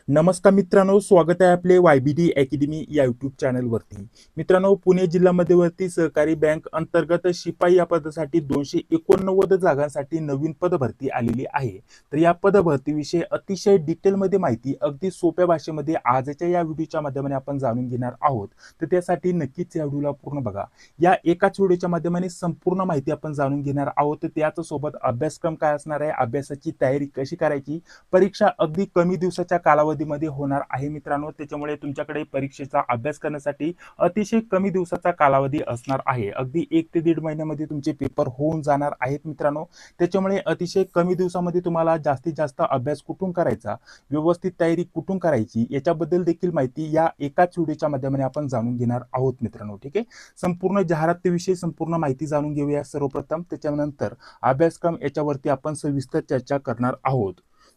नमस्कार मित्रांनो, स्वागत आहे आपले YBD अकॅडमी या यूट्यूब चॅनलवरती. मित्रांनो, पुणे जिल्हा मध्यवर्ती सहकारी बँक अंतर्गत शिपाई या पदासाठी 289 जागांसाठी नवीन पदभरती आलेली आहे. तर या पदभरतीविषयी अतिशय डिटेलमध्ये माहिती अगदी सोप्या भाषेमध्ये आजच्या या व्हिडिओच्या माध्यमाने आपण जाणून घेणार आहोत. तर त्यासाठी नक्कीच या व्हिडिओला पूर्ण बघा. या एकाच व्हिडिओच्या माध्यमाने संपूर्ण माहिती आपण जाणून घेणार आहोत. तर त्याच सोबत अभ्यासक्रम काय असणार आहे, अभ्यासाची तयारी कशी करायची, परीक्षा अगदी कमी दिवसाच्या कालावधीमध्ये होणार आहे मित्रांनो. त्याच्यामुळे तुमच्याकडे परीक्षेचा अभ्यास करण्यासाठी अतिशय कमी दिवसाचा कालावधी असणार आहे. अगदी 1 ते 1.5 महिन्यामध्ये तुमचे पेपर होऊन जाणार आहेत मित्रांनो. त्याच्यामुळे अतिशय कमी दिवसामध्ये तुम्हाला जास्तीत जास्त अभ्यास कुठून करायचा, व्यवस्थित तयारी कुठून करायची याच्याबद्दल देखील माहिती या एकाच व्हिडिओच्या माध्यमाने आपण जाणून घेणार आहोत मित्रांनो. ठीक आहे, संपूर्ण जाहिरातीविषयी संपूर्ण माहिती जाणून घेऊया सर्वप्रथम. त्याच्यानंतर अभ्यासक्रम याच्यावरती आपण सविस्तर चर्चा करणार आहोत.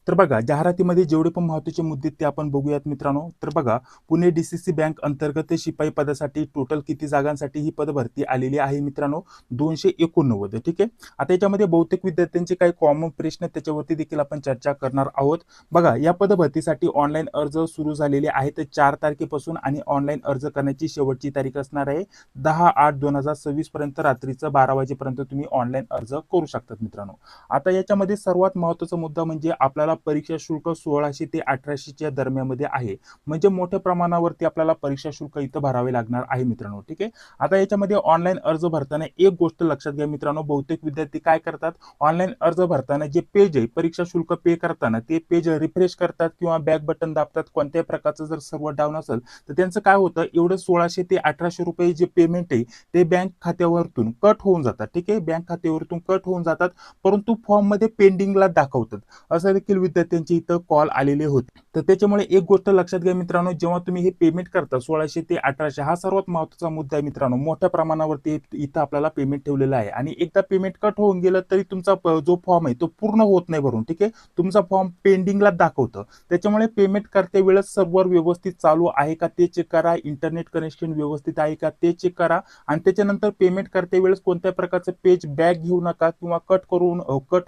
तर बघा, जाहिरातीमध्ये जेवढे पण महत्त्वाचे मुद्दे ते आपण बघूयात मित्रांनो. तर बघा, पुणे DCC बँक अंतर्गत शिपाई पदासाठी टोटल किती जागांसाठी ही पदभरती आलेली आहे मित्रांनो, 289. ठीक आहे, आता याच्यामध्ये बहुतेक विद्यार्थ्यांचे काही कॉमन प्रश्न त्याच्यावरती देखील आपण चर्चा करणार आहोत. बघा, या पदभरतीसाठी ऑनलाईन अर्ज सुरू झालेले आहेत 4 तारखेपासून आणि ऑनलाईन अर्ज करण्याची शेवटची तारीख असणार आहे 10/8/2026 पर्यंत. रात्रीचं 12 वाजेपर्यंत तुम्ही ऑनलाईन अर्ज करू शकतात मित्रांनो. आता याच्यामध्ये सर्वात महत्त्वाचा मुद्दा म्हणजे आपल्याला परीक्षा शुल्क 1600 ते 1800च्या दरम्यानमध्ये आहे. म्हणजे मोठ्या प्रमाणावरती आपल्याला परीक्षा शुल्क इथं भरावे लागणार आहे मित्रांनो. ठीक आहे, आता याच्यामध्ये ऑनलाईन अर्ज भरताना एक गोष्ट लक्षात घ्या मित्रांनो. बहुतेक विद्यार्थी काय करतात, ऑनलाईन अर्ज भरताना जे पेज आहे, परीक्षा शुल्क पे करताना ते पेज रिफ्रेश करतात किंवा बॅक बटन दाबतात. कोणत्याही प्रकारचं जर सर्व्हर डाऊन असेल तर त्यांचं काय होतं, एवढं 1600 ते 1800 रुपये जे पेमेंट आहे ते बँक खात्यावरतून कट होऊन जातात. ठीक आहे, बँक खात्यावरतून कट होऊन जातात, परंतु फॉर्म मध्ये पेंडिंगला दाखवतात. असं देखील विद्यार्थ्यांचे इथं कॉल आलेले होते. तर त्याच्यामुळे एक गोष्ट लक्षात घ्या मित्रांनो, जेव्हा तुम्ही हे पेमेंट करता 1600 ते 1800, हा सर्वात महत्त्वाचा मुद्दा आहे मित्रांनो. मोठ्या प्रमाणावरती इथं आपल्याला पेमेंट ठेवलेलं आहे आणि एकदा पेमेंट कट होऊन गेलं तरी तुमचा जो फॉर्म आहे तो पूर्ण होत नाही भरून. ठीक आहे, तुमचा फॉर्म पेंडिंगला दाखवतं. त्याच्यामुळे पेमेंट करते वेळेस सर्व्हर व्यवस्थित चालू आहे का ते चेक करा, इंटरनेट कनेक्शन व्यवस्थित आहे का ते चेक करा आणि त्याच्यानंतर पेमेंट करते वेळेस कोणत्या प्रकारचं पेज बॅक घेऊ नका किंवा कट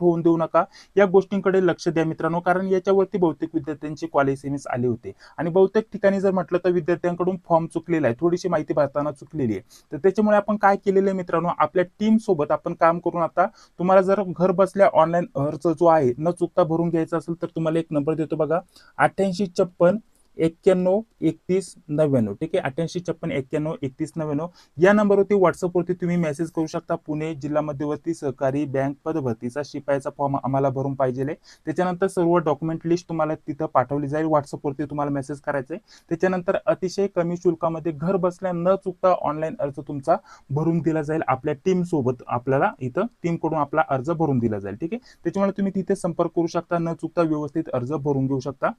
होऊन देऊ नका. या गोष्टींकडे लक्ष द्या मित्रांनो, कारण याच्यावरती बहुतेक विद्यार्थ्यांचे कॉल SMS आले होते आणि बहुतेक ठिकाणी जर म्हटलं तर विद्यार्थ्यांकडून फॉर्म चुकलेला आहे, थोडीशी माहिती भरताना चुकलेली आहे. तर त्याच्यामुळे आपण काय केलेलं आहे मित्रांनो, आपल्या टीम सोबत आपण काम करून आता तुम्हाला जर घर बसल्या ऑनलाईन अर्ज जो आहे न चुकता भरून घ्यायचा असेल तर तुम्हाला एक नंबर देतो बघा, 8856 91 31 99. ठीक आहे, 8856 91 31 99 या नंबरवरती व्हॉट्सअपवरती तुम्ही मेसेज करू शकता. पुणे जिल्हा मध्यवर्ती सहकारी बँक पदभरतीचा शिपायाचा फॉर्म आम्हाला भरून पाहिजे. त्याच्यानंतर सर्व डॉक्युमेंट लिस्ट तुम्हाला तिथं पाठवली जाईल. व्हॉट्सअपवरती तुम्हाला मेसेज करायचा आहे. त्याच्यानंतर अतिशय कमी शुल्कामध्ये घर बसल्या न चुकता ऑनलाईन अर्ज तुमचा भरून दिला जाईल. आपल्या टीम सोबत आपल्याला इथं टीमकडून आपला अर्ज भरून दिला जाईल. ठीक आहे, त्याच्यामुळे तुम्ही तिथे संपर्क करू शकता, न चुकता व्यवस्थित अर्ज भरून घेऊ शकता.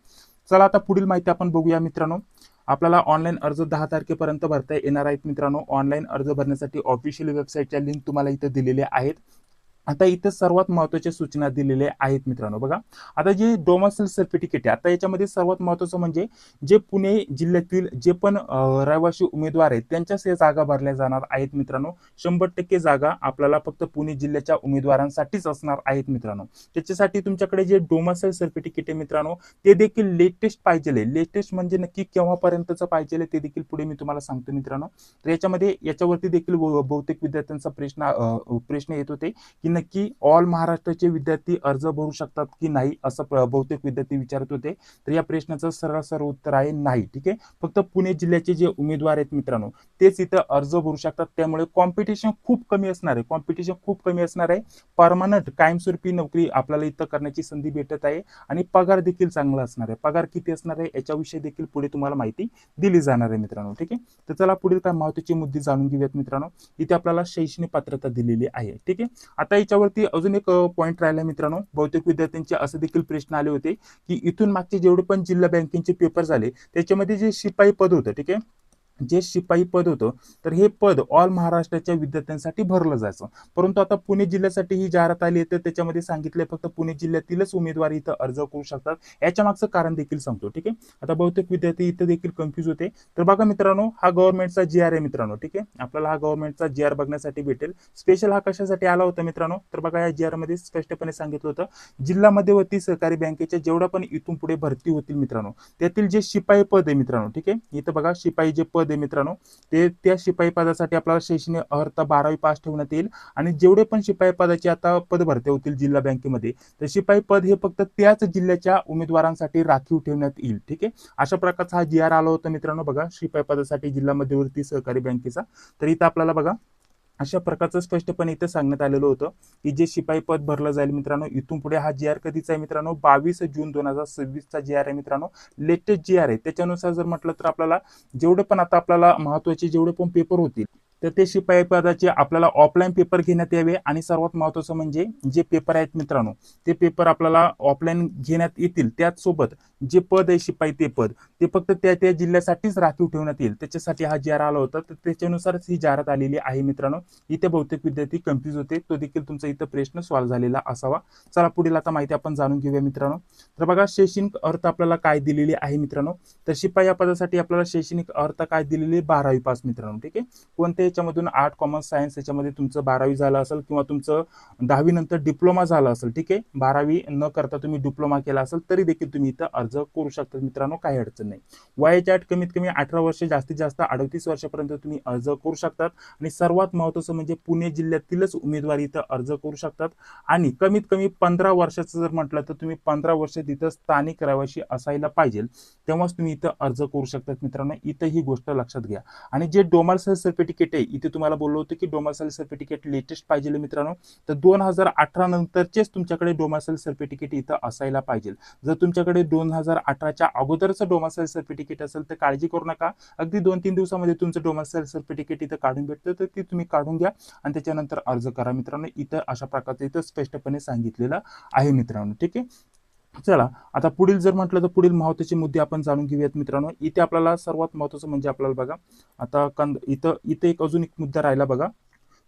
चला आता पुढील माहिती आपण बघूया मित्रांनो. आपल्याला ऑनलाईन अर्ज 10 तारखेपर्यंत भरता येणार आहेत मित्रांनो. ऑनलाईन अर्ज भरण्यासाठी ऑफिशियल वेबसाईटच्या लिंक तुम्हाला इथं दिलेल्या आहेत. आता इथे सर्वात महत्त्वाच्या सूचना दिलेल्या आहेत मित्रांनो. बघा, आता जे डोमेसाइल सर्टिफिकेट आहे, आता याच्यामध्ये सर्वात महत्त्वाचं म्हणजे जे पुणे जिल्ह्यातील जे पण रहिवासी उमेदवार आहेत त्यांच्याच या जागा भरल्या जाणार आहेत मित्रांनो. 100% जागा आपल्याला फक्त पुणे जिल्ह्याच्या उमेदवारांसाठीच असणार आहेत मित्रांनो. त्याच्यासाठी तुमच्याकडे जे डोमेसाइल सर्टिफिकेट आहे मित्रांनो ते देखील लेटेस्ट पाहिजे. लेटेस्ट म्हणजे नक्की केव्हापर्यंतचं पाहिजे ते देखील पुढे मी तुम्हाला सांगतो मित्रांनो. तर याच्यावरती देखील बहुतेक विद्यार्थ्यांचा प्रश्न येत होते की नक्की ऑल महाराष्ट्राचे विद्यार्थी अर्ज भरू शकतात की नाही, असं बहुतेक विद्यार्थी विचारत होते. तर या प्रश्नाचं सरळ उत्तर आहे नाही. ठीक आहे, फक्त पुणे जिल्ह्याचे जे उमेदवार आहेत मित्रांनो तेच इथं अर्ज भरू शकतात. त्यामुळे कॉम्पिटिशन खूप कमी असणार आहे. परमनंट कायमस्वरूपी नोकरी आपल्याला इथं करण्याची संधी भेटत आहे आणि पगार देखील चांगला असणार आहे. पगार किती असणार आहे याच्याविषयी देखील पुढे तुम्हाला माहिती दिली जाणार आहे मित्रांनो. ठीक आहे, तर चला पुढील काय महत्त्वाचे मुद्दे जाणून घेऊयात मित्रांनो. इथे आपल्याला शैक्षणिक पात्रता दिलेली आहे. ठीक आहे, आता याच्यावरती अजून एक पॉईंट राहिला मित्रांनो. बहुतेक विद्यार्थ्यांचे असे देखील प्रश्न आले होते की इथून मागचे जेवढे पण जिल्हा बँकेचे पेपर झाले त्याच्यामध्ये जे शिपाई पद होतं, ठीक आहे, जे शिपाई पद होतं, तर हे पद ऑल महाराष्ट्राच्या विद्यार्थ्यांसाठी भरलं जायचं. परंतु आता पुणे जिल्ह्यासाठी ही जाहिरात आली आहे, तर त्याच्यामध्ये सांगितलंय फक्त पुणे जिल्ह्यातीलच उमेदवार इथं अर्ज करू शकतात. याच्या मागचं कारण देखील सांगतो. ठीक आहे. आता बहुतेक विद्यार्थी इथं देखील कन्फ्युज होते. तर बघा मित्रांनो, हा गव्हर्नमेंटचा जी-आर आहे मित्रांनो. ठीक आहे. आपल्याला हा गव्हर्नमेंटचा जी-आर बघण्यासाठी भेटेल. स्पेशल हा कशासाठी आला होता मित्रांनो, तर बघा या जी-आर मध्ये स्पष्टपणे सांगितलं होतं, जिल्हा मध्यवर्ती सहकारी बँकेच्या जेवढ्या पण इथून पुढे भरती होतील मित्रांनो, त्यातील जे शिपाई पद आहे मित्रांनो, ठीक आहे, इथं बघा शिपाई जे पद आहे मित्रांनो, ते त्या शिपाई पदासाठी आपल्याला शैक्षणिक अर्हता 12वी पास ठेवण्यात येईल. आणि जेवढे पण शिपाई पदाचे आता पद भरती होतील जिल्हा बँकेमध्ये, तर शिपाई पद हे फक्त त्याच जिल्ह्याच्या उमेदवारांसाठी राखीव ठेवण्यात येईल. ठीक आहे. अशा प्रकारचा हा जी-आर आला होता मित्रांनो, बघा शिपाई पदासाठी जिल्हा मध्यवर्ती सहकारी बँकेचा. तर इथं आपल्याला बघा अशा प्रकारचं स्पष्टपणे इथं सांगण्यात आलेलं होतं की जे शिपाई पद भरलं जाईल मित्रांनो, इथून पुढे हा जी-आर कधीचा आहे मित्रांनो, 22 जून 2026 चा जी-आर आहे मित्रांनो, लेटेस्ट जी-आर आहे. त्याच्यानुसार जर म्हटलं तर आपल्याला जेवढे पण आता आपल्याला महत्वाचे जेवढे पण पेपर होतील, तर ते शिपाई पदाचे आपल्याला ऑफलाईन पेपर घेण्यात यावे. आणि सर्वात महत्वाचं म्हणजे जे पेपर आहेत मित्रांनो, ते पेपर आपल्याला ऑफलाईन घेण्यात येतील. त्याचसोबत जे पद आहे शिपाई ते पद, ते फक्त त्या त्या जिल्ह्यासाठीच राखीव ठेवण्यात येईल. त्याच्यासाठी हा जी-आर आला होता, तर त्याच्यानुसारच ही जाहिरात आलेली आहे मित्रांनो. इथे बहुतेक विद्यार्थी कन्फ्युज होते, तो देखील तुमचा इथं प्रश्न सॉल्व्ह झालेला असावा. चला पुढील आता माहिती आपण जाणून घेऊया मित्रांनो. तर बघा शैक्षणिक अर्थ आपल्याला काय दिलेली आहे मित्रांनो, तर शिपाई या पदासाठी आपल्याला शैक्षणिक अर्थ काय दिलेली आहे, 12वी पास मित्रांनो. ठीक आहे. कोणत्या याच्यामधून आर्ट कॉमर्स सायन्स याच्यामध्ये तुमचं 12वी झालं असेल किंवा तुमचं 10वी नंतर डिप्लोमा झाला असेल, ठीक आहे, 12वी न करता तुम्ही डिप्लोमा केला असेल तरी देखील तुम्ही इथं अर्ज करू शकता मित्रांनो, काही अडचण नाही. वयाच्या अट कमीत कमी 18 वर्ष, जास्तीत जास्त 38 वर्षापर्यंत तुम्ही अर्ज करू शकतात. आणि सर्वात महत्त्वाचं म्हणजे पुणे जिल्ह्यातीलच उमेदवार इथं अर्ज करू शकतात. आणि कमीत कमी 15 वर्षाचं जर म्हटलं तर तुम्ही 15 वर्ष तिथं स्थानिक रहिवासी असायला पाहिजे, तेव्हाच तुम्ही इथं अर्ज करू शकतात मित्रांनो. इथं ही गोष्ट लक्षात घ्या. आणि जे डोमासाईल सर्टिफिकेट आहे, इथे तुम्हाला बोललो होतो की डोमासाईल सर्टिफिकेट लेटेस्ट पाहिजे मित्रांनो, तर 2018 नंतरचेच तुमच्याकडे डोमासाईल सर्टिफिकेट इथं असायला पाहिजे. जर तुमच्याकडे 2018च्या अगोदरचं डोमासाईल सर्टिफिकेट असेल तर काळजी करू नका, अगदी 2-3 दिवसामध्ये तुमचं डोमासाईल सर्टिफिकेट इथं काढून भेटतं, तर ती तुम्ही काढून घ्या आणि त्याच्यानंतर अर्ज करा मित्रांनो. इथं अशा प्रकारचं इथं स्पष्टपणे सांगितलेलं आहे मित्रांनो. ठीक आहे. चला आता पुढील जर म्हटलं तर पुढील महत्त्वाचे मुद्दे आपण जाणून घेऊयात मित्रांनो. इथे आपल्याला सर्वात महत्त्वाचं म्हणजे आपल्याला बघा आता इथं इथे एक अजून एक मुद्दा राहिला बघा.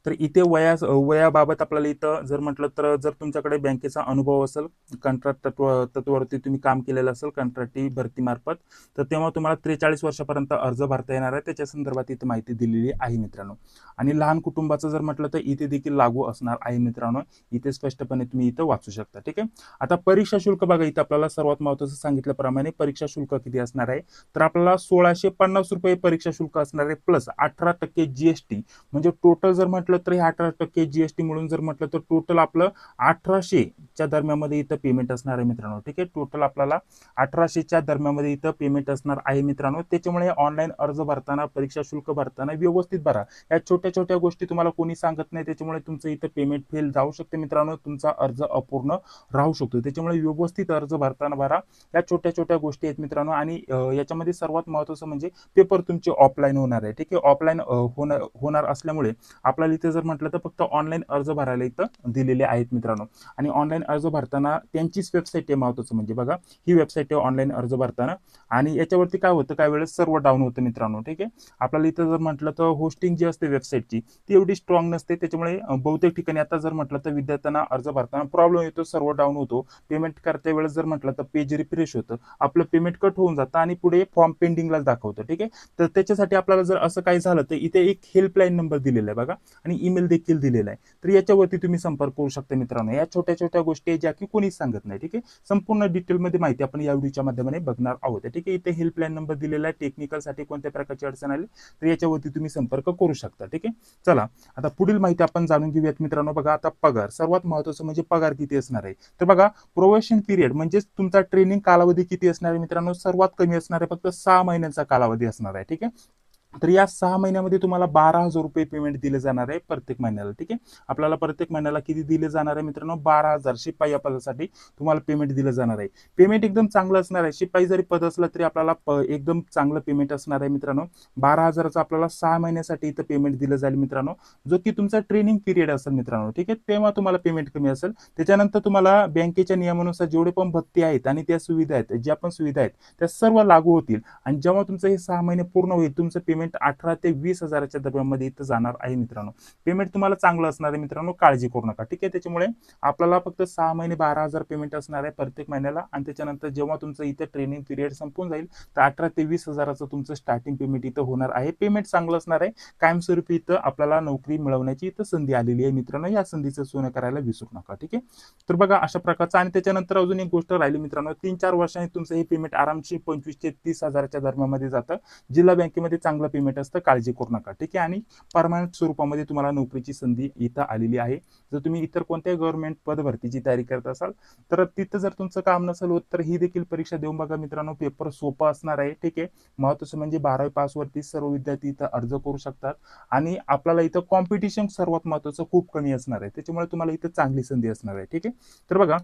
तर इथे वयाबाबत आपल्याला इथं जर म्हटलं तर जर तुमच्याकडे बँकेचा अनुभव असेल, कंत्राट तत्वावरती तुम्ही काम केलेलं असेल कंत्राटी भरती मार्फत, तर तेव्हा तुम्हाला 43 वर्षापर्यंत अर्ज भरता येणार आहे. त्याच्या संदर्भात इथे माहिती दिलेली आहे मित्रांनो. आणि लहान कुटुंबाचं जर म्हटलं तर इथे देखील लागू असणार आहे मित्रांनो. इथे स्पष्टपणे तुम्ही इथं वाचू शकता. ठीक आहे. आता परीक्षा शुल्क बघा, इथं आपल्याला सर्वात महत्त्वाचं सांगितल्याप्रमाणे परीक्षा शुल्क किती असणार आहे, तर आपल्याला 1650 रुपये परीक्षा शुल्क असणार आहे, प्लस 18% जीएसटी. म्हणजे टोटल जर म्हटलं तर हे 18% जीएसटी मिळून जर म्हटलं तर टोटल आपलं 1800च्या दरम्यानमध्ये इथं पेमेंट असणार आहे मित्रांनो. ठीक आहे. टोटल आपल्याला 1800च्या दरम्यामध्ये इथं पेमेंट असणार आहे मित्रांनो. त्याच्यामुळे ऑनलाईन अर्ज भरताना, परीक्षा शुल्क भरताना व्यवस्थित भरा. या छोट्या छोट्या गोष्टी तुम्हाला कोणी सांगत नाही, त्याच्यामुळे तुमचं इथं पेमेंट फेल जाऊ शकते मित्रांनो, तुमचा अर्ज अपूर्ण राहू शकतो. त्याच्यामुळे व्यवस्थित अर्ज भरताना भरा. या छोट्या छोट्या गोष्टी आहेत मित्रांनो. आणि याच्यामध्ये सर्वात महत्त्वाचं म्हणजे पेपर तुमचे ऑफलाईन होणार आहे. ठीक आहे. ऑफलाईन होणार असल्यामुळे आपल्याला इथे जर म्हटलं तर फक्त ऑनलाईन अर्ज भरायला इथं दिलेले आहेत मित्रांनो. आणि ऑनलाईन अर्ज भरताना त्यांचीच वेबसाईट आहे महत्त्वाचं म्हणजे बघा, ही वेबसाईट आहे ऑनलाईन अर्ज भरताना. आणि याच्यावरती काय होतं, काही वेळेस सर्व डाऊन होतं मित्रांनो. ठीक आहे. आपल्याला इथं जर म्हटलं तर होस्टिंग जी असते वेबसाईटची ती एवढी स्ट्रॉंग नसते. त्याच्यामुळे बहुतेक ठिकाणी आता जर म्हटलं तर विद्यार्थ्यांना अर्ज भरताना प्रॉब्लेम येतो, सर्व डाऊन होतो. पेमेंट करते वेळेस जर म्हटलं तर पेज रिफ्रेश होतं, आपलं पेमेंट कट होऊन जातं आणि पुढे फॉर्म पेंडिंगलाच दाखवतं. ठीक आहे. तर त्याच्यासाठी आपल्याला जर असं काही झालं तर इथे एक हेल्पलाईन नंबर दिलेला आहे बघा, आणि ईमेल देखील दिलेला आहे. तर याच्यावरती तुम्ही संपर्क करू शकता मित्रांनो. या छोट्या छोट्या गोष्टी आहेत ज्या की कोणीच सांगत नाही. ठीक आहे. संपूर्ण डिटेलमध्ये माहिती आपण या व्हिडिओच्या माध्यमाने बघणार आहोत. ठीक आहे. इथे हेल्पलाईन नंबर दिलेला आहे. टेक्निकलसाठी कोणत्या प्रकारची अडचण आली तर याच्यावरती तुम्ही संपर्क करू शकता. ठीक आहे. चला आता पुढील माहिती आपण जाणून घेऊयात मित्रांनो. बघा आता पगार, सर्वात महत्त्वाचं म्हणजे पगार किती असणार आहे. तर बघा प्रोबेशन पिरियड म्हणजेच तुमचा ट्रेनिंग कालावधी किती असणार आहे मित्रांनो, सर्वात कमी असणार आहे, फक्त 6 महिन्यांचा कालावधी असणार आहे. ठीक आहे. तर या 6 महिन्यामध्ये तुम्हाला 12,000 रुपये पेमेंट दिले जाणार आहे प्रत्येक महिन्याला. ठीक आहे. आपल्याला प्रत्येक महिन्याला किती दिले जाणार आहे मित्रांनो, 12,000 शिपाई या पदासाठी तुम्हाला पेमेंट दिलं जाणार आहे. पेमेंट एकदम चांगलं असणार आहे. शिपाई जरी पद असलं तरी आपल्याला एकदम चांगलं पेमेंट असणार आहे मित्रांनो. 12,000चं आपल्याला 6 महिन्यासाठी इथं पेमेंट दिलं जाईल मित्रांनो, जो की तुमचा ट्रेनिंग पिरियड असेल मित्रांनो. ठीक आहे. तेव्हा तुम्हाला पेमेंट कमी असेल. त्याच्यानंतर तुम्हाला बँकेच्या नियमानुसार जेवढे पण भत्ते आहेत आणि त्या सुविधा आहेत, ज्या पण सुविधा आहेत त्या सर्व लागू होतील. आणि जेव्हा तुमचं हे 6 महिने पूर्ण होईल, तुमचं पेमेंट पेमेंट 18 ते 20,000च्या दरम्यानमध्ये इथं जाणार आहे मित्रांनो. पेमेंट तुम्हाला चांगलं असणार आहे मित्रांनो, काळजी करू नका. ठीक आहे, त्याच्यामुळे आपल्याला फक्त 6 महिने 12,000 पेमेंट असणार आहे प्रत्येक महिन्याला, आणि त्याच्यानंतर जेव्हा तुमचं इथं ट्रेनिंग पिरियड संपून जाईल तर 18 ते 20,000चं तुमचं स्टार्टिंग पेमेंट इथं होणार आहे. पेमेंट चांगलं असणार आहे. कायमस्वरूपी इथं आपल्याला नोकरी मिळवण्याची इथं संधी आलेली आहे मित्रांनो. या संधीचं सोनं करायला विसरू नका. ठीक आहे, तर बघा अशा प्रकारचं. आणि त्याच्यानंतर अजून एक गोष्ट राहिली मित्रांनो, 3-4 वर्षांनी तुमचं हे पेमेंट आरामशी 25 ते 30,000च्या दरम्यानमध्ये जातं. जिल्हा बँकेमध्ये चांगलं पेमेंट असतं, काळजी करू नका. ठीक आहे, आणि परमनंट स्वरूपामध्ये तुम्हाला नोकरीची संधी इथं आलेली आहे. जर तुम्ही इतर कोणत्याही गव्हर्नमेंट पद भरतीची तयारी करत असाल तर तिथं जर तुमचं काम नसेल होत तर ही देखील परीक्षा देऊन बघा मित्रांनो. पेपर सोपा असणार आहे. ठीक आहे, महत्त्वाचं म्हणजे 12वी पास वरती सर्व विद्यार्थी इथं अर्ज करू शकतात, आणि आपल्याला इथं कॉम्पिटिशन सर्वात महत्त्वाचं खूप कमी असणार आहे. त्याच्यामुळे तुम्हाला इथं चांगली संधी असणार आहे. ठीक आहे, तर बघा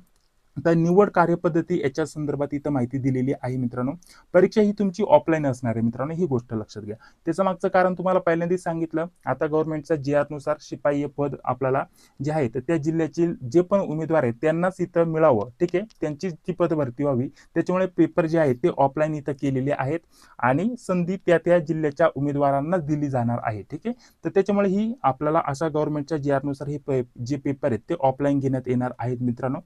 आता निवड कार्यपद्धती याच्या संदर्भात इथं माहिती दिलेली आहे मित्रांनो. परीक्षा ही तुमची ऑफलाईन असणार आहे मित्रांनो, ही गोष्ट लक्षात घ्या. त्याचं मागचं कारण तुम्हाला पहिल्यांदाच सांगितलं. आता गव्हर्नमेंटच्या GR नुसार शिपाई हे पद आपल्याला जे आहे तर त्या जिल्ह्याचे जे पण उमेदवार आहेत त्यांनाच इथं मिळावं. ठीक आहे, त्यांची ती पद भरती व्हावी, त्याच्यामुळे पेपर जे आहेत ते ऑफलाईन इथं केलेले आहेत, आणि संधी त्या त्या जिल्ह्याच्या उमेदवारांना दिली जाणार आहे. ठीक आहे, तर त्याच्यामुळे ही आपल्याला अशा गव्हर्नमेंटच्या GR नुसार हे जे पेपर आहेत ते ऑफलाईन घेण्यात येणार आहेत मित्रांनो.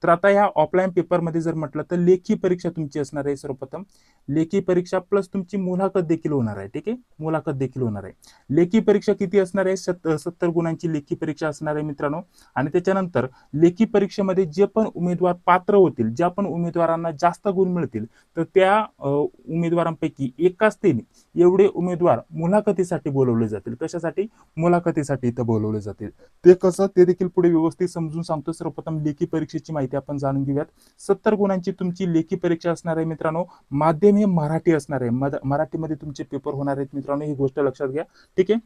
तर आता या ऑफलाईन पेपरमध्ये जर म्हटलं तर लेखी परीक्षा तुमची असणार आहे. सर्वप्रथम लेखी परीक्षा प्लस तुमची मुलाखत देखील होणार आहे. ठीक आहे, मुलाखत देखील होणार आहे. लेखी परीक्षा किती असणार आहे? 70 गुणांची लेखी परीक्षा असणार आहे मित्रांनो. आणि त्याच्यानंतर लेखी परीक्षेमध्ये जे पण उमेदवार पात्र होतील, ज्या पण उमेदवारांना जास्त गुण मिळतील, तर त्या उमेदवारांपैकी एकाच एवढे उमेदवार मुलाखतीसाठी बोलवले जातील. कशासाठी? मुलाखतीसाठी इथं बोलवले जातील. ते कसं ते देखील पुढे व्यवस्थित समजून सांगतो. सर्वप्रथम लेखी परीक्षेची माहिती आपण जाणून घेऊयात. 70 गुणांची तुमची लेखी परीक्षा असणार आहे मित्रांनो. माध्यम हे मराठी असणार आहे. मराठीमध्ये तुमचे पेपर होणार आहेत मित्रांनो, ही गोष्ट लक्षात घ्या. ठीक आहे,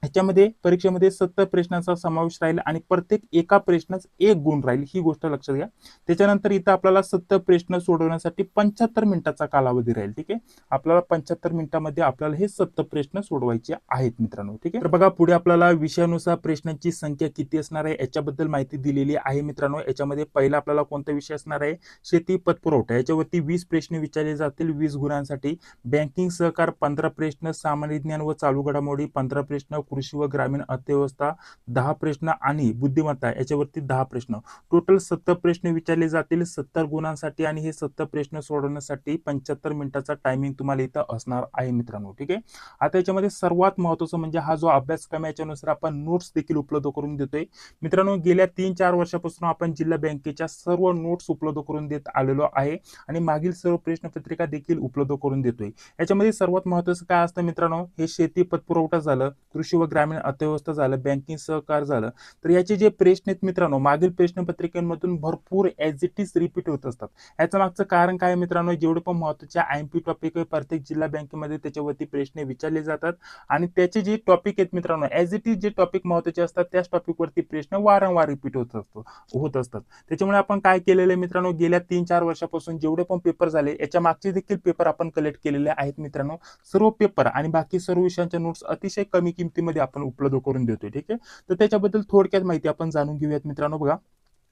ह्याच्यामध्ये परीक्षेमध्ये 70 प्रश्नांचा समावेश राहील, आणि प्रत्येक एका प्रश्नास 1 गुण राहील, ही गोष्ट लक्षात घ्या. त्याच्यानंतर इथं आपल्याला 70 प्रश्न सोडवण्यासाठी 75 मिनिटाचा कालावधी राहील. ठीक आहे, आपल्याला 75 मिनिटांमध्ये आपल्याला हे 70 प्रश्न सोडवायचे आहेत मित्रांनो. ठीक आहे, तर बघा पुढे आपल्याला विषयानुसार प्रश्नांची संख्या किती असणार आहे याच्याबद्दल माहिती दिलेली आहे मित्रांनो. याच्यामध्ये पहिला आपल्याला कोणता विषय असणार आहे? शेती पतपुरवठा. याच्यावरती 20 प्रश्न विचारले जातील 20 गुणांसाठी. बँकिंग सहकार 15 प्रश्न. सामान्य ज्ञान व चालू घडामोडी 15 प्रश्न. कृषी व ग्रामीण अर्थव्यवस्था 10 प्रश्न, आणि बुद्धिमत्ता याच्यावरती 10 प्रश्न. टोटल 70 प्रश्न विचारले जातील 70 गुणांसाठी, आणि हे 70 प्रश्न सोडवण्यासाठी 75 मिनिटाचा टायमिंग तुम्हाला इथं असणार आहे मित्रांनो. ठीक आहे, आता याच्यामध्ये सर्वात महत्त्वाचं म्हणजे हा जो अभ्यासक्रम याच्यानुसार आपण नोट्स देखील उपलब्ध करून देतोय मित्रांनो. गेल्या 3-4 वर्षापासून आपण जिल्हा बँकेच्या सर्व नोट्स उपलब्ध करून देत आलेलो आहे, आणि मागील सर्व प्रश्नपत्रिका देखील उपलब्ध करून देतोय. याच्यामध्ये सर्वात महत्त्वाचं काय असतं मित्रांनो? हे शेती पतपुरवठा झालं, कृषी व ग्रामीण अर्थव्यवस्था झालं, बँकिंग सहकार झालं. तर याचे जे प्रश्न आहेत मित्रांनो, मागील प्रश्नपत्रिकांमधून भरपूर ॲज इट इज रिपीट होत असतात. याचं मागचं कारण काय मित्रांनो? जेवढे पण महत्त्वाचे IMP टॉपिक आहे प्रत्येक जिल्हा बँकेमध्ये त्याच्यावरती प्रश्न विचारले जातात, आणि त्याचे जे टॉपिक आहेत मित्रांनो, ॲज इट इज जे टॉपिक महत्त्वाचे असतात त्याच टॉपिकवरती प्रश्न वारंवार रिपीट होत असतात. त्याच्यामुळे आपण काय केलेलं आहे मित्रांनो, गेल्या 3-4 वर्षापासून जेवढे पण पेपर झाले याच्या मागचे देखील पेपर आपण कलेक्ट केलेले आहेत मित्रांनो. सर्व पेपर आणि बाकी सर्व विषयांच्या नोट्स अतिशय कमी किमतीमध्ये आपण उपलब्ध करून देतोय. ठीक आहे, तर त्याच्याबद्दल थोडक्यात माहिती आपण जाणून घेऊयात मित्रांनो. बघा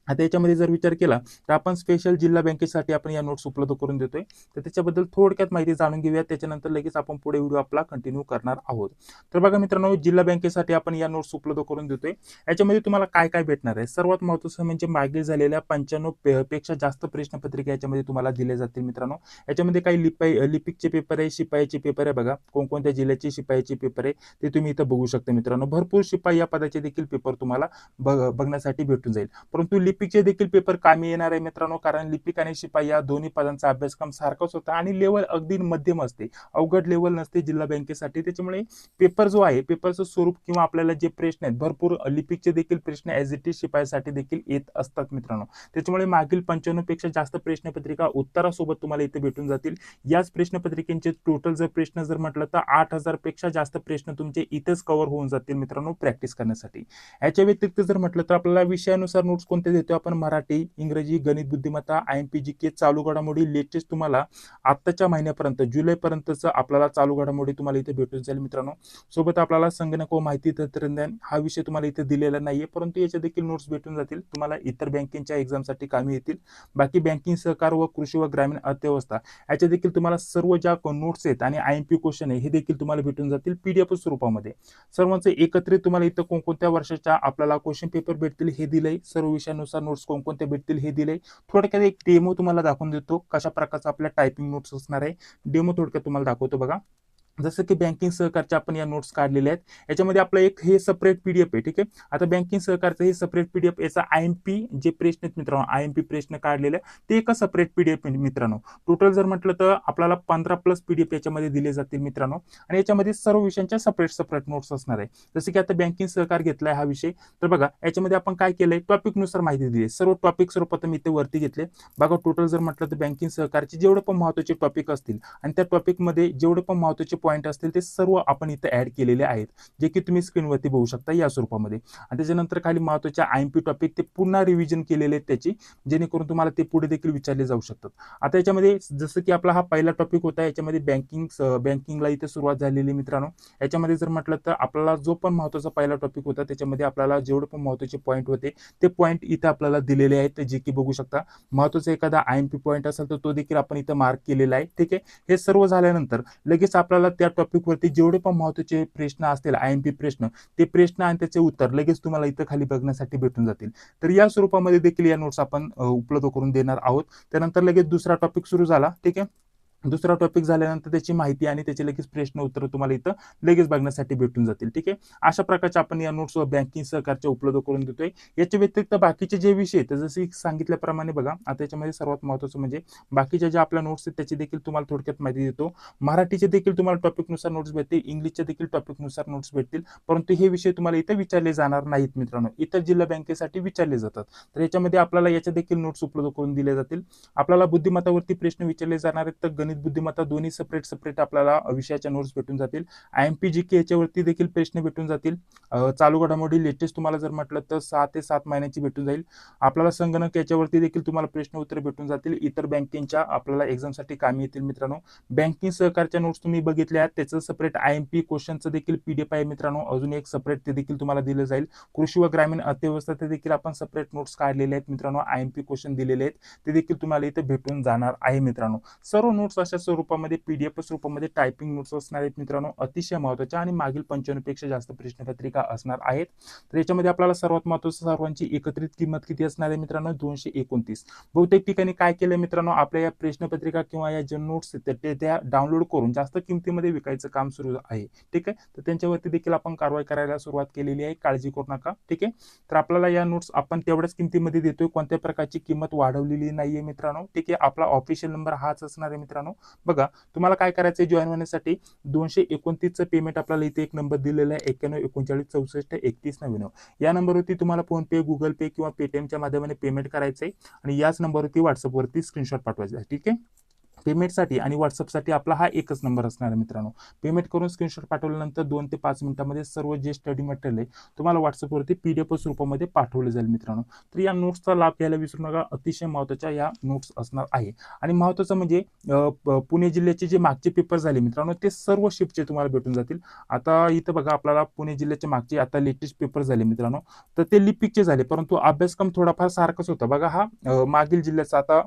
आता याच्यामध्ये जर विचार केला तर आपण स्पेशल जिल्हा बँकेसाठी आपण या नोट्स उपलब्ध करून देतोय. तर त्याच्याबद्दल थोडक्यात माहिती जाणून घेऊयात, त्याच्यानंतर लगेच आपण पुढे व्हिडिओ आपला कंटिन्यू करणार आहोत. तर बघा मित्रांनो, जिल्हा बँकेसाठी आपण या नोट्स उपलब्ध करून देतोय. याच्यामध्ये तुम्हाला काय काय भेटणार आहे? सर्वात महत्त्वाचं म्हणजे मागे झालेल्या 95 पेक्षा जास्त प्रश्नपत्रिका याच्यामध्ये तुम्हाला दिल्या जातील मित्रांनो. याच्यामध्ये काही लिपिकचे पेपर आहे, शिपायाचे पेपर आहे. बघा कोणकोणत्या जिल्ह्याचे शिपायाचे पेपर आहे ते तुम्ही इथं बघू शकता मित्रांनो. भरपूर शिपाई या पदाचे देखील पेपर तुम्हाला बघण्यासाठी भेटून जाईल. परंतु लिपिकचे देखील पेपर कामी येणार आहे मित्रांनो, कारण लिपिक आणि शिपाई या दोन्ही पदांचा अभ्यासक्रम सारखाच होता, आणि लेवल अगदी मध्यम असते, अवघड लेवल नसते जिल्हा बँकेसाठी. त्याच्यामुळे पेपर जो आहे, पेपरचं स्वरूप किंवा आपल्याला जे प्रश्न आहेत, भरपूर लिपिकचे देखील प्रश्न ॲज इट इज शिपाईसाठी देखील येत असतात मित्रांनो. त्याच्यामुळे मागील 95 पेक्षा जास्त प्रश्नपत्रिका उत्तरासोबत तुम्हाला इथे भेटून जातील. याच प्रश्नपत्रिकेचे टोटल जर प्रश्न जर म्हटलं तर 8,000 पेक्षा जास्त प्रश्न तुमचे इथेच कव्हर होऊन जातील मित्रांनो प्रॅक्टिस करण्यासाठी. याच्या व्यतिरिक्त जर म्हटलं तर आपल्याला विषयानुसार नोट्स कोणते देतोय? देतो आपण मराठी, इंग्रजी, गणित बुद्धिमत्ता, IMP GK, चालू घडामोडी लेटेस्ट तुम्हाला आत्ताच्या महिन्यापर्यंत जुलैपर्यंतचं आपल्याला चालू घडामोडी तुम्हाला इथे भेटून जाईल मित्रांनो. सोबत आपल्याला संगणक व माहिती तंत्रज्ञान हा विषय तुम्हाला इथे दिलेला नाहीये, परंतु याच्या देखील नोट्स भेटून जातील तुम्हाला, इतर बँकिंगच्या एक्झामसाठी कामी येतील. बाकी बँकिंग सहकार व कृषी व ग्रामीण अर्थव्यवस्था याच्या देखील तुम्हाला सर्व ज्या नोट्स आहेत आणि IMP क्वेश्चन आहे हे देखील तुम्हाला भेटून जातील PDF स्वरूपामध्ये. सर्वांचे एकत्रित तुम्हाला इथं कोणकोणत्या वर्षाच्या आपल्याला क्वेश्चन पेपर भेटतील हे दिलंय, सर्व विषयानुसार नोट्स कोणकोणत्या भेटतील हे दिलंय. थोडक्यात एक डेमो तुम्हाला दाखवून देतो कशा प्रकारचा आपल्या टायपिंग नोट्स असणार आहे. डेमो थोडक्यात तुम्हाला दाखवतो बघा. जसं की बँकिंग सहकारच्या आपण या नोट्स काढलेल्या आहेत, याच्यामध्ये आपलं एक हे सेपरेट PDF आहे. ठीक आहे, आता बँकिंग सहकारचं हे सेपरेट PDF, याचा IMP जे प्रश्न आहेत मित्रांनो, IMP प्रश्न काढलेले ते एका सेपरेट PDF मित्रांनो. टोटल जर म्हटलं तर आपल्याला 15+ PDF याच्यामध्ये दिले जातील मित्रांनो, आणि याच्यामध्ये सर्व विषयांच्या सेपरेट नोट्स असणार आहे. जसं की आता बँकिंग सहकार घेतलाय हा विषय, तर बघा याच्यामध्ये आपण काय केलंय, टॉपिक नुसार माहिती दिली. सर्व टॉपिक सर्वप्रथम इथे वरती घेतले बघा. टोटल जर म्हटलं तर बँकिंग सहकारचे जेवढे पण महत्त्वाचे टॉपिक असतील आणि त्या टॉपिकमध्ये जेवढे पण महत्त्वाचे पॉईंट असतील ते सर्व आपण इथे ऍड केलेले आहेत, जे की तुम्ही स्क्रीनवरती बघू शकता या स्वरूपामध्ये. आणि त्याच्यानंतर खाली महत्त्वाचे IMP टॉपिक ते पुन्हा रिव्हिजन केलेले आहेत त्याची, जेणेकरून तुम्हाला ते पुढे देखील विचारले जाऊ शकतात. आता याच्यामध्ये जसं की आपला हा पहिला टॉपिक होता, याच्यामध्ये बँकिंगला इथे सुरुवात झालेली मित्रांनो. याच्यामध्ये जर म्हटलं तर आपल्याला जो पण महत्त्वाचा पहिला टॉपिक होता त्याच्यामध्ये आपल्याला जेवढे पण महत्त्वाचे पॉईंट होते ते पॉईंट इथे आपल्याला दिलेले आहेत, जे की बघू शकता. महत्त्वाचा एखादा IMP पॉईंट असेल तर तो देखील आपण इथे मार्क केलेला आहे. ठीक आहे, हे सर्व झाल्यानंतर लगेच आपल्याला त्या टॉपिक वरती जेवढे पण महत्त्वाचे प्रश्न असतील IMP प्रश्न, ते प्रश्न आणि त्याचे उत्तर लगेच तुम्हाला इथं खाली बघण्यासाठी भेटून जातील. तर या स्वरूपामध्ये देखील या नोट्स आपण उपलब्ध करून देणार आहोत. त्यानंतर लगेच दुसरा टॉपिक सुरू झाला. ठीक आहे, दुसरा टॉपिक झाल्यानंतर त्याची माहिती आणि त्याचे लगेच प्रश्न उत्तर तुम्हाला इथं लगेच बघण्यासाठी भेटून जातील. ठीक आहे, अशा प्रकारचे आपण या नोट्स बँकिंग सहकारच्या उपलब्ध करून देतोय. याच्या व्यतिरिक्त बाकीचे जे विषय आहेत जसे सांगितल्याप्रमाणे बघा, आता याच्यामध्ये सर्वात महत्त्वाचं म्हणजे बाकीच्या ज्या आपल्या नोट्स आहेत त्याची देखील तुम्हाला थोडक्यात माहिती देतो. मराठीचे देखील तुम्हाला टॉपिकनुसार नोट्स भेटतील, इंग्लिशचे देखील टॉपिकनुसार नोट्स भेटतील, परंतु हे विषय तुम्हाला इथे विचारले जाणार नाहीत मित्रांनो, इतर जिल्हा बँकेसाठी विचारले जातात. तर याच्यामध्ये आपल्याला याच्या देखील नोट्स उपलब्ध करून दिले जातील. आपल्याला बुद्धिमत्तावरती प्रश्न विचारले जाणार आहेत, तर गणित बुद्धिमत्ता दोन्ही सेपरेट आपल्याला विषयाच्या नोट्स भेटून जातील. IMP GK याच्यावरती देखील प्रश्न भेटून जातील. चालू घडामोडी लेटेस्ट तुम्हाला जर म्हटलं तर 6 ते 7 महिन्याची भेटून जाईल. आपल्याला संगणक याच्यावरती देखील तुम्हाला प्रश्न उत्तर भेटून जातील, इतर बँकिंगच्या आपल्याला एक्झामसाठी कामी येतील मित्रांनो. बँकिंग सहकारच्या नोट्स तुम्ही बघितल्या आहेत, त्याचं सेपरेट IMP क्वेश्चनचं देखील PDF आहे मित्रांनो, अजून एक सेपरेट ते देखील तुम्हाला दिलं जाईल. कृषी व ग्रामीण अर्थव्यवस्था ते देखील आपण सेपरेट नोट्स काढलेले आहेत मित्रांनो, IMP क्वेश्चन दिलेले आहेत ते देखील तुम्हाला इथे भेटून जाणार आहे मित्रांनो. सर्व नोट्स अशा स्वरूपामध्ये PDF स्वरूपामध्ये टायपिंग नोट्स असणार आहेत मित्रांनो, अतिशय महत्त्वाच्या आणि मागील 95 पेक्षा जास्त प्रश्नपत्रिका असणार आहेत. तर याच्यामध्ये आपल्याला सर्वात महत्त्वाचं सर्वांची एकत्रित किंमत किती असणार आहे मित्रांनो, 229. बहुतेक ठिकाणी काय केलं मित्रांनो, आपल्या या प्रश्नपत्रिका किंवा या ज्या नोट्स आहेत त्या डाउनलोड करून जास्त किमतीमध्ये विकायचं काम सुरू आहे. ठीक आहे, तर त्यांच्यावरती देखील आपण कारवाई करायला सुरुवात केलेली आहे, काळजी करू नका. ठीक आहे, तर आपल्याला या नोट्स आपण तेवढ्याच किमतीमध्ये देतोय, कोणत्या प्रकारची किंमत वाढवलेली नाहीये मित्रांनो. ठीक आहे, आपला ऑफिशियल नंबर हाच असणार आहे मित्रांनो. बघा तुम्हाला काय करायचंय, जॉईन होण्यासाठी 229चं पेमेंट आपल्याला इथे एक नंबर दिलेला आहे, 91 39 64 31 99. या नंबरवरती तुम्हाला फोन पे, गुगल पे किंवा पेटीएमच्या माध्यमाने पेमेंट करायचंय आणि याच नंबरवरती व्हॉट्सअपवरती स्क्रीनशॉट पाठवायचा आहे. ठीक आहे, पेमेंटसाठी आणि व्हॉट्सअपसाठी आपला हा एकच नंबर असणार आहे मित्रांनो. पेमेंट करून स्क्रीनशॉट पाठवल्यानंतर 2 ते 5 मिनिटांमध्ये सर्व जे स्टडी मटेरियल आहे तुम्हाला व्हॉट्सअपवरती PDF स्वरूपामध्ये पाठवले जाईल मित्रांनो. तर या नोट्सचा लाभ घ्यायला विसरू नका, अतिशय महत्त्वाच्या या नोट्स असणार आहे. आणि महत्त्वाचं म्हणजे पुणे जिल्ह्याचे जे मागचे पेपर झाले मित्रांनो, ते सर्व शिफ्टचे तुम्हाला भेटून जातील. आता इथं बघा, आपल्याला पुणे जिल्ह्याचे मागचे आता लेटेस्ट पेपर झाले मित्रांनो, तर ते लिपिकचे झाले, परंतु अभ्यासक्रम थोडाफार सारखाच होता. बघा हा मागील जिल्ह्याचा, आता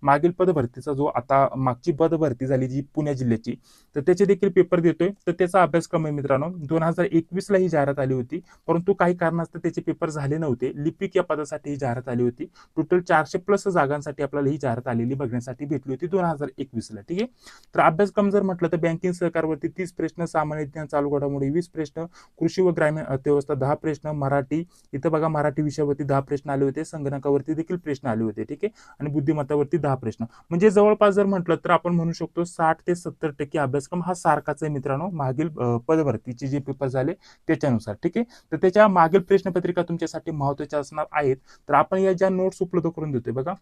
मागील पदभरतीचा जो आता मागची पदभरती झाली जी पुणे जिल्ह्याची, तर त्याचे देखील पेपर देतोय. तर त्याचा अभ्यासक्रम आहे मित्रांनो, 2021 ला ही जाहिरात आली होती, परंतु काही कारणास्तव त्याचे पेपर झाले नव्हते. लिपिक या पदासाठी ही जाहिरात आली होती. टोटल 400+ जागांसाठी आपल्याला ही जाहिरात आलेली बघण्यासाठी भेटली होती 2021 ला. ठीक आहे, तर अभ्यासक्रम जर म्हटलं तर बँकिंग सहकारवरती 30 प्रश्न, सामान्य ज्ञान, चालू घडामोडी 20 प्रश्न, कृषी व ग्रामीण अर्थव्यवस्था 10 प्रश्न, मराठी इथं बघा मराठी विषयावरती 10 प्रश्न आले होते, संगणकावरती देखील प्रश्न आले होते. ठीक आहे, आणि बुद्धिमत्तावरती 10 प्रश्न, म्हणजे जवळपास जर म्हटलं तर आपण म्हणू शकतो 60 ते 70% अभ्यासक्रम हा सारखाच आहे मित्रांनो, मागील पदभरतीचे जे पेपर झाले त्याच्यानुसार. ठीक आहे, तर त्याच्या मागील प्रश्नपत्रिका तुमच्यासाठी महत्त्वाच्या असणार आहेत. तर आपण या ज्या नोट्स उपलब्ध करून देतोय बघा,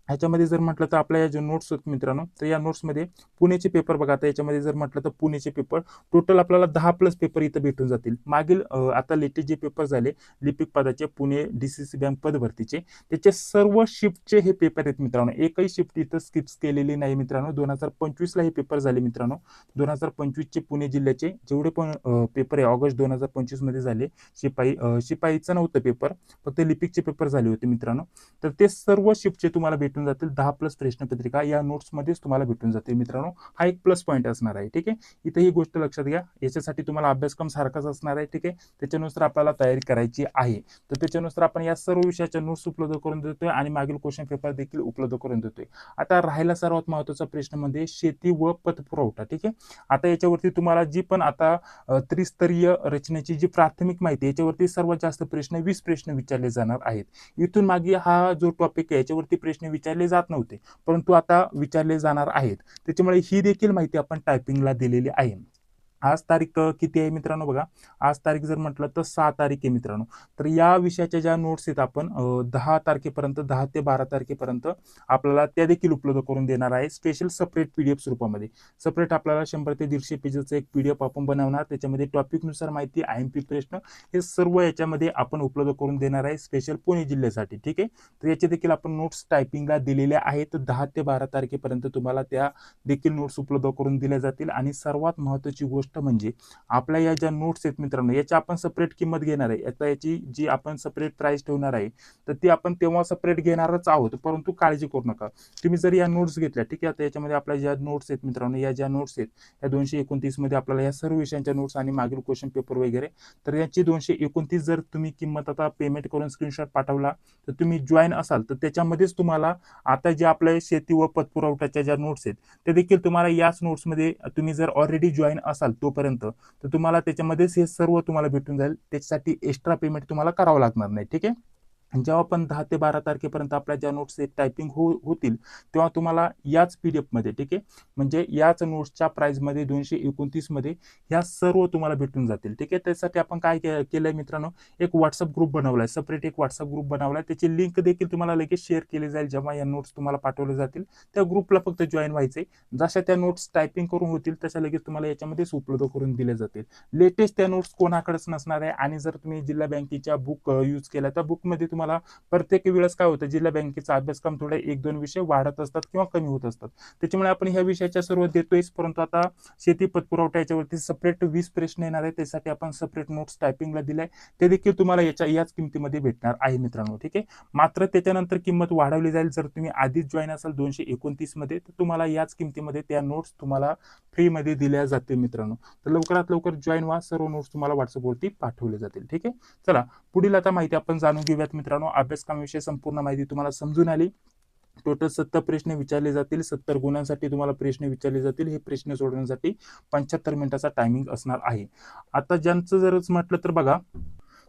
ह्याच्यामध्ये जर म्हटलं तर आपल्या या ज्या नोट्स आहेत मित्रांनो, तर या नोट्समध्ये पुणेचे पेपर बघा. आता याच्यामध्ये जर म्हटलं तर पुणेचे पेपर टोटल आपल्याला 10 प्लस पेपर इथं भेटून जातील. मागील आता लेटेस्ट जे पेपर झाले लिपिक पदाचे पुणे DCC बँक पद भरतीचे, त्याचे सर्व शिफ्टचे हे पेपर आहेत मित्रांनो. एकही शिफ्ट इथं स्किप केलेली नाही मित्रांनो. 2025 ला हे पेपर झाले मित्रांनो. 2025 चे पुणे जिल्ह्याचे जेवढे पण पेपर आहे ऑगस्ट 2025 मध्ये झाले, शिपाईचं नव्हतं पेपर, फक्त लिपिकचे पेपर झाले होते मित्रांनो. तर ते सर्व शिफ्टचे तुम्हाला भेटून जातील. 10 प्लस प्रश्नपत्रिका या नोट्समध्येच तुम्हाला भेटून जातील मित्रांनो. हा एक प्लस पॉईंट असणार आहे. ठीक आहे, इथे ही गोष्ट लक्षात घ्या. याच्यासाठी तुम्हाला अभ्यासक्रम सारखाच असणार आहे. ठीक आहे, त्याच्यानुसार आपल्याला तयारी करायची आहे. तर त्याच्यानुसार आपण या सर्व विषयाच्या नोट्स उपलब्ध करून देतोय आणि मागील क्वेश्चन पेपर देखील उपलब्ध करून देतोय. आता राहिला सर्वात महत्त्वाचा प्रश्न म्हणजे शेती व पतपुरवठा. ठीक आहे, आता याच्यावरती तुम्हाला जी पण आता त्रिस्तरीय रचनेची जी प्राथमिक माहिती याच्यावरती सर्वात जास्त प्रश्न 20 प्रश्न विचारले जाणार आहेत. इथून मागे हा जो टॉपिक आहे याच्यावरती प्रश्न विचारले जात नव्हते, परंतु आता विचारले जाणार आहेत. त्याच्यामुळे ही देखील माहिती आपण टायपिंगला दिलेली आहे. आज तारीख किती आहे मित्रांनो बघा. आज तारीख जर म्हटलं तर 6 तारीख आहे मित्रांनो. तर या विषयाच्या ज्या नोट्स आहेत आपण 10 तारखेपर्यंत 10 ते 12 तारखेपर्यंत आपल्याला त्या देखील उपलब्ध करून देणार आहे. स्पेशल सेपरेट PDF स्वरूपामध्ये. सेपरेट आपल्याला 100 ते 150 पेजेसचं एक PDF आपण बनवणार. त्याच्यामध्ये टॉपिकनुसार माहिती, IMP प्रश्न हे सर्व याच्यामध्ये आपण उपलब्ध करून देणार आहे स्पेशल पुणे जिल्ह्यासाठी. ठीक आहे, तर याचे देखील आपण नोट्स टायपिंगला दिलेल्या आहेत. 10 ते 12 तारखेपर्यंत तुम्हाला त्या देखील नोट्स उपलब्ध करून दिल्या जातील. आणि सर्वात महत्त्वाची गोष्ट म्हणजे आपल्या या ज्या नोट्स आहेत मित्रांनो, याची आपण सेपरेट किंमत घेणार आहे. आता याची जी आपण सेपरेट प्राइस ठेवणार आहे तर ती आपण तेव्हा सेपरेट घेणारच आहोत, परंतु काळजी करू नका. तुम्ही जर या नोट्स घेतल्या, ठीक आहे, आता याच्यामध्ये आपल्या ज्या नोट्स आहेत मित्रांनो, या ज्या नोट्स आहेत या 229 मध्ये आपल्याला या सर्व विषयांच्या नोट्स आणि मागील क्वेश्चन पेपर वगैरे, तर याची 229 जर तुम्ही किंमत आता पेमेंट करून स्क्रीनशॉट पाठवला तर तुम्ही जॉईन असाल तर त्याच्यामध्येच तुम्हाला आता जे आपल्या शेती व पतपुरवठ्याच्या ज्या नोट्स आहेत ते देखील तुम्हाला याच नोट्समध्ये तुम्ही जर ऑलरेडी जॉईन असाल तोपर्यंत तर तुम्हाला त्याच्यामध्येच हे सर्व तुम्हाला भेटून जाईल. त्याच्यासाठी एक्स्ट्रा पेमेंट तुम्हाला करावं लागणार नाही. ठीक आहे, जेव्हा पण 10 ते 12 तारखेपर्यंत आपल्या ज्या नोट्स टायपिंग होतील तेव्हा तुम्हाला याच PDF मध्ये, ठीक आहे, म्हणजे याच नोट्सच्या प्राइसमध्ये 229 मध्ये ह्या सर्व तुम्हाला भेटून जातील. ठीक आहे, त्यासाठी आपण काय केलंय मित्रांनो, एक व्हॉट्सअप ग्रुप बनवलाय, सेपरेट एक व्हॉट्सअप ग्रुप बनवलाय. त्याची लिंक देखील तुम्हाला लगेच शेअर केली जाईल. जेव्हा या नोट्स तुम्हाला पाठवले जातील त्या ग्रुपला फक्त जॉईन व्हायचे. जशा त्या नोट्स टायपिंग करून होतील तशा लगेच तुम्हाला याच्यामध्येच उपलब्ध करून दिल्या जातील. लेटेस्ट त्या नोट्स कोणाकडेच नसणार आहे. आणि जर तुम्ही जिल्हा बँकेच्या बुक यूज केल्या तर बुकमध्ये तुम्हाला प्रत्येक वेळेस काय होतं, जिल्हा बँकेचा अभ्यासक्रम थोडे 1-2 विषय वाढत असतात किंवा कमी होत असतात. त्याच्यामुळे आपण ह्या विषयाच्या सुरुवात देतोयच, परंतु आता शेती पतपुरवठा याच्यावरती सेपरेट 20 प्रश्न येणार आहे. त्यासाठी आपण सेपरेट नोट्स टायपिंगला दिलाय. ते देखील तुम्हाला याच किमतीमध्ये भेटणार आहे मित्रांनो. ठीक आहे, मात्र त्याच्यानंतर किंमत वाढवली जाईल. जर तुम्ही आधीच जॉईन असाल 229 मध्ये तर तुम्हाला याच किमतीमध्ये त्या नोट्स तुम्हाला फ्रीमध्ये दिल्या जातील मित्रांनो. तर लवकरात लवकर जॉईन व्हा. सर्व नोट्स तुम्हाला व्हॉट्सअपवरती पाठवले जातील. ठीक आहे, चला पुढील आता माहिती आपण जाणून घेऊयात मित्रांनो. अभ्यासक्रमाविषयी संपूर्ण माहिती तुम्हाला समजून आली. टोटल 70 प्रश्न विचारले जातील. 70 गुणांसाठी तुम्हाला प्रश्न विचारले जातील. हे प्रश्न सोडवण्यासाठी 75 मिनिटाचा टायमिंग असणार आहे. आता ज्यांचं जरच म्हटलं तर बघा,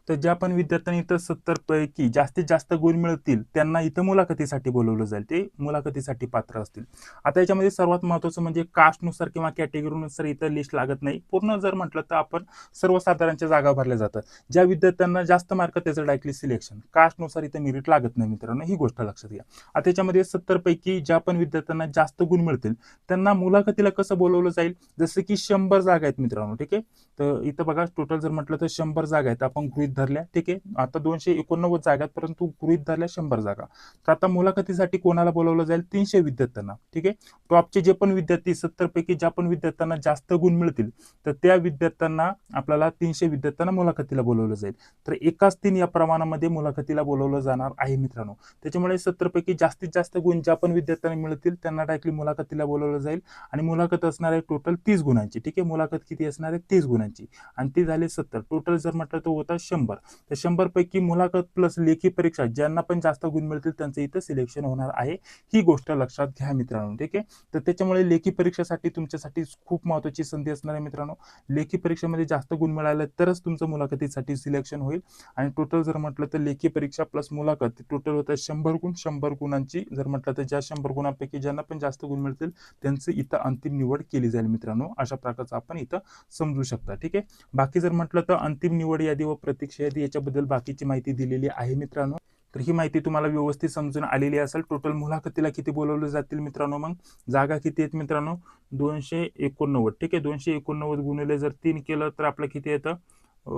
तर ज्या पण विद्यार्थ्यांनी इथं 70 पैकी जास्तीत जास्त गुण मिळतील त्यांना इथं मुलाखतीसाठी बोलवलं जाईल. ते मुलाखतीसाठी पात्र असतील. आता याच्यामध्ये सर्वात महत्त्वाचं म्हणजे कास्टनुसार किंवा कॅटेगरीनुसार इथं लिस्ट लागत नाही. पूर्ण जर म्हटलं तर आपण सर्वसाधारणच्या जागा भरल्या जातात. ज्या विद्यार्थ्यांना जास्त मार्क त्याचं डायरेक्टली सिलेक्शन. कास्टनुसार इथं मेरिट लागत नाही मित्रांनो, ही गोष्ट लक्षात घ्या. आता याच्यामध्ये 70 पैकी ज्या पण विद्यार्थ्यांना जास्त गुण मिळतील त्यांना मुलाखतीला कसं बोलवलं जाईल, जसं की 100 जागा आहेत मित्रांनो. ठीक आहे, तर इथं बघा टोटल जर म्हटलं तर 100 जागा आहेत. आपण गृहीत धरल्या. ठीक आहे, आता 289 जागा आहेत परंतु गृहीत धरल्या 100 जागा. तर आता मुलाखतीसाठी कोणाला बोलवलं जाईल, 300 विद्यार्थ्यांना. ठीक आहे, टॉपचे जे पण विद्यार्थी 70 पैकी ज्या पण विद्यार्थ्यांना जास्त गुण मिळतील तर त्या विद्यार्थ्यांना आपल्याला 300 विद्यार्थ्यांना मुलाखतीला बोलवलं जाईल. तर 1:3 या प्रमाणामध्ये मुलाखतीला बोलवलं जाणार आहे मित्रांनो. त्याच्यामुळे 70 पैकी जास्तीत जास्त गुण ज्या पण विद्यार्थ्यांना मिळतील त्यांना डायरेक्टली मुलाखतीला बोलवलं जाईल. आणि मुलाखत असणार आहे टोटल 30 गुणांची. ठीक आहे, मुलाखत किती असणार आहे, 30 गुणांची. आणि ती झाली 70. टोटल जर म्हटलं तर होता 100. तर 100 पैकी मुलाखत प्लस लेखी परीक्षा ज्यांना पण जास्त गुण मिळतील त्यांचं इथं सिलेक्शन होणार आहे. ही गोष्ट लक्षात घ्या मित्रांनो. ठीक आहे, तर त्याच्यामुळे लेखी परीक्षेसाठी तुमच्यासाठी खूप महत्त्वाची संधी असणार आहे मित्रांनो. लेखी परीक्षेमध्ये जास्त गुण मिळाले तरच तुमचं मुलाखतीसाठी सिलेक्शन होईल. आणि टोटल जर म्हटलं तर लेखी परीक्षा प्लस मुलाखत टोटल होतं 100 गुण. 100 गुणांची जर म्हटलं तर ज्या 100 गुणांपैकी ज्यांना पण जास्त गुण मिळतील त्यांचं इथं अंतिम निवड केली जाईल मित्रांनो. अशा प्रकारचं आपण इथं समजू शकता. ठीक आहे, बाकी जर म्हटलं तर अंतिम निवड यादी व प्रतीक्षा यादी याच्याबद्दल बाकीची माहिती दिलेली आहे मित्रांनो. तर ही माहिती तुम्हाला व्यवस्थित समजून आलेली असेल. टोटल मुलाखतीला किती बोलवले जातील मित्रांनो, मग जागा किती आहेत मित्रांनो, 289. ठीक आहे, 289 गुणिले जर 3 केलं तर आपलं किती येतं,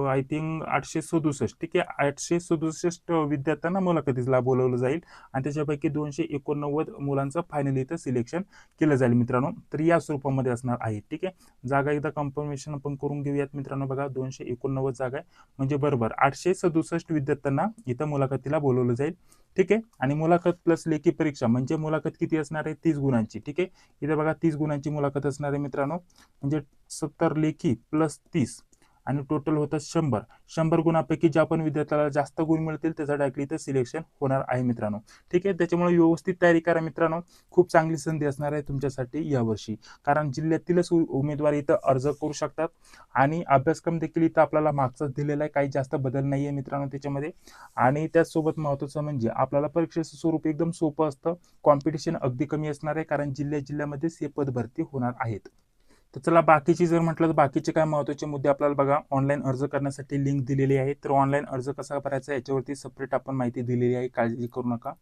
आय थिंक 867. ठीक आहे, 867 विद्यार्थ्यांना मुलाखतीला बोलवलं जाईल आणि त्याच्यापैकी 289 मुलांचं फायनली इथं सिलेक्शन केलं जाईल मित्रांनो. तर या स्वरूपामध्ये असणार आहे. ठीक आहे, जागा एकदा कन्फर्मेशन आपण करून घेऊयात मित्रांनो. बघा 289 जागा आहे, म्हणजे बरोबर 867 विद्यार्थ्यांना इथं मुलाखतीला बोलवलं जाईल. ठीक आहे, आणि मुलाखत प्लस लेखी परीक्षा म्हणजे मुलाखत किती असणार आहे, 30 गुणांची. ठीक आहे, इथे बघा 30 गुणांची मुलाखत असणार आहे मित्रांनो, म्हणजे 70 लेखी प्लस 30 आणि टोटल होतं 100. 100 गुणांपैकी ज्या पण विद्यार्थ्याला जास्त गुण मिळतील त्याचं डायरेक्टली इथं सिलेक्शन होणार आहे मित्रांनो. ठीक आहे, त्याच्यामुळे व्यवस्थित तयारी करा मित्रांनो. खूप चांगली संधी असणार आहे तुमच्यासाठी यावर्षी, कारण जिल्ह्यातीलच उमेदवार इथं अर्ज करू शकतात आणि अभ्यासक्रम देखील इथं आपल्याला मागचाच दिलेला आहे, काही जास्त बदल नाही आहे मित्रांनो त्याच्यामध्ये. आणि त्याचसोबत महत्त्वाचं म्हणजे आपल्याला परीक्षेचं स्वरूप एकदम सोपं असतं, कॉम्पिटिशन अगदी कमी असणार आहे, कारण जिल्ह्यामध्येच हे पद भरती होणार आहेत. तर चला बाकीची जर म्हटलं तर बाकीचे काय महत्त्वाचे मुद्दे आपल्याला बघा, ऑनलाईन अर्ज करण्यासाठी लिंक दिलेली आहे. तर ऑनलाईन अर्ज कसा करायचा याच्यावरती सेपरेट आपण माहिती दिलेली आहे, काळजी करू नका.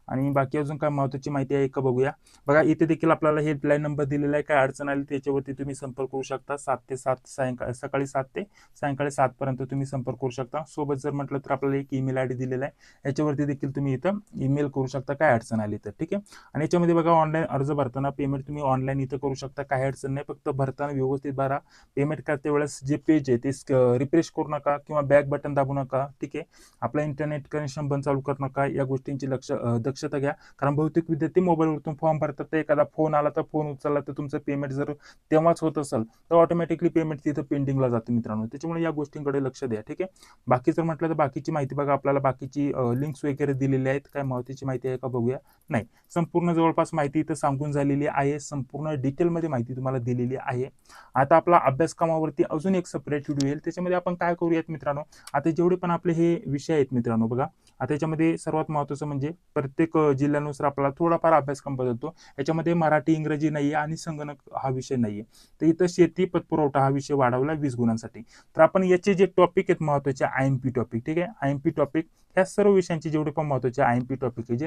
आणि बाकी अजून काय महत्त्वाची माहिती आहे का बघूया. बघा इथे देखील आपल्याला हेल्पलाईन नंबर दिलेला आहे, काय अडचण आली त्याच्यावरती तुम्ही संपर्क करू शकता. 7 ते 7 सकाळी 7 ते सायंकाळी 7 पर्यंत तुम्ही संपर्क करू शकता. सोबत जर म्हटलं तर आपल्याला एक ईमेल आयडी दिलेला आहे, याच्यावरती देखील तुम्ही इथं ईमेल करू शकता काय अडचण आली तर. ठीक आहे, आणि याच्यामध्ये बघा ऑनलाईन अर्ज भरताना पेमेंट तुम्ही ऑनलाईन इथं करू शकता, काही अडचण नाही, फक्त भरताना व्यवस्थित भरा. पेमेंट करते वेळेस जे पेज आहे ते रिफ्रेश करू नका किंवा बॅक बटन दाबू नका. ठीक आहे, आपला इंटरनेट कनेक्शन बंद चालू करू नका, या गोष्टींची दक्षता घ्या. कारण बहुतेक विद्यार्थी मोबाईलवरतून फॉर्म भरतात, तर एखादा फोन आला तर फोन उचलला तर तुमचं पेमेंट जर तेव्हाच होत असेल तर ऑटोमॅटिकली पेमेंट तिथं पेंडिंगला जातं मित्रांनो. त्याच्यामुळे या गोष्टींकडे लक्ष द्या. ठीक आहे, बाकी जर म्हटलं तर बाकीची माहिती बघा, आपल्याला बाकीची लिंक्स वगैरे दिलेली आहेत, काय महत्त्वाची माहिती आहे का बघूया. नाही, संपूर्ण जवळपास माहिती इथं सांगून झालेली आहे, संपूर्ण डिटेलमध्ये माहिती तुम्हाला दिलेली आहे. आता आपला अभ्यासक्रमावरती अजून एक सेपरेट व्हिडिओ येईल, त्याच्यामध्ये आपण काय करूयात मित्रांनो, आता जेवढे पण आपले हे विषय आहेत मित्रांनो बघा, आता याच्यामध्ये सर्वात महत्त्वाचं म्हणजे प्रत्येक जिल्ह्यानुसार आपल्याला थोडाफार अभ्यासक्रम बदलतो. याच्यामध्ये मराठी इंग्रजी नाहीये आणि संगणक हा विषय नाहीये. तर इथं शेती पतपुरवठा हा विषय वाढवला 20 गुणांसाठी. तर आपण याचे जे टॉपिक आहेत महत्त्वाचे IMP टॉपिक, ठीक आहे, IMP टॉपिक ह्या सर्व विषयांचे जेवढे पण महत्त्वाचे IMP टॉपिक आहे,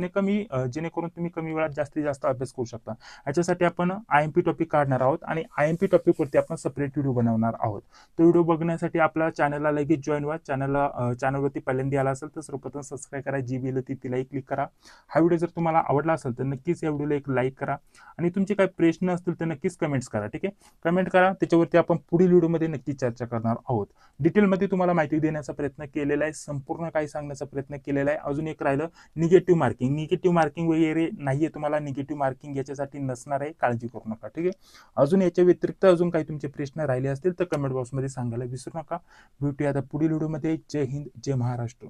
जेणेकरून तुम्ही कमी वेळात जास्तीत जास्त अभ्यास करू शकता. याच्यासाठी आपण IMP टॉपिक काढणार आहोत आणि IMP टॉपिक वरती आपण सेपरेट व्हिडिओ बनवणार आहोत. तो व्हिडिओ बघण्यासाठी आपल्या चॅनलला लगेच जॉईन व्हा. चॅनलवरती पहिल्यांदा आला असेल तर सर्वप्रथम सबस्क्राईब करा, जी बेल ती तिलाही क्लिक करा. हा व्हिडिओ जर तुम्हाला आवडला असेल तर नक्कीच या व्हिडिओला एक लाईक करा आणि तुमचे काही प्रश्न असतील तर नक्कीच कमेंट्स करा. ठीक आहे, कमेंट करा, त्याच्यावरती आपण पुढील व्हिडिओमध्ये नक्कीच चर्चा करणार आहोत. डिटेलमध्ये तुम्हाला माहिती देण्याचा प्रयत्न केलेला आहे, संपूर्ण काही सांगण्याचा प्रयत्न केलेला आहे. अजून एक राहिलं निगेटिव्ह मार्किंग वगैरे नाहीये, तुम्हाला निगेटिव्ह मार्किंग याच्यासाठी नसणार आहे, काळजी करू नका. ठीक आहे, अजून याच्या व्यतिरिक्त अजून काही तुमचे प्रश्न राहिले असतील तर कमेंट बॉक्समध्ये सांगायला विसरू नका. भेटूया आता पुढील व्हिडिओमध्ये. जय हिंद, जय महाराष्ट्र.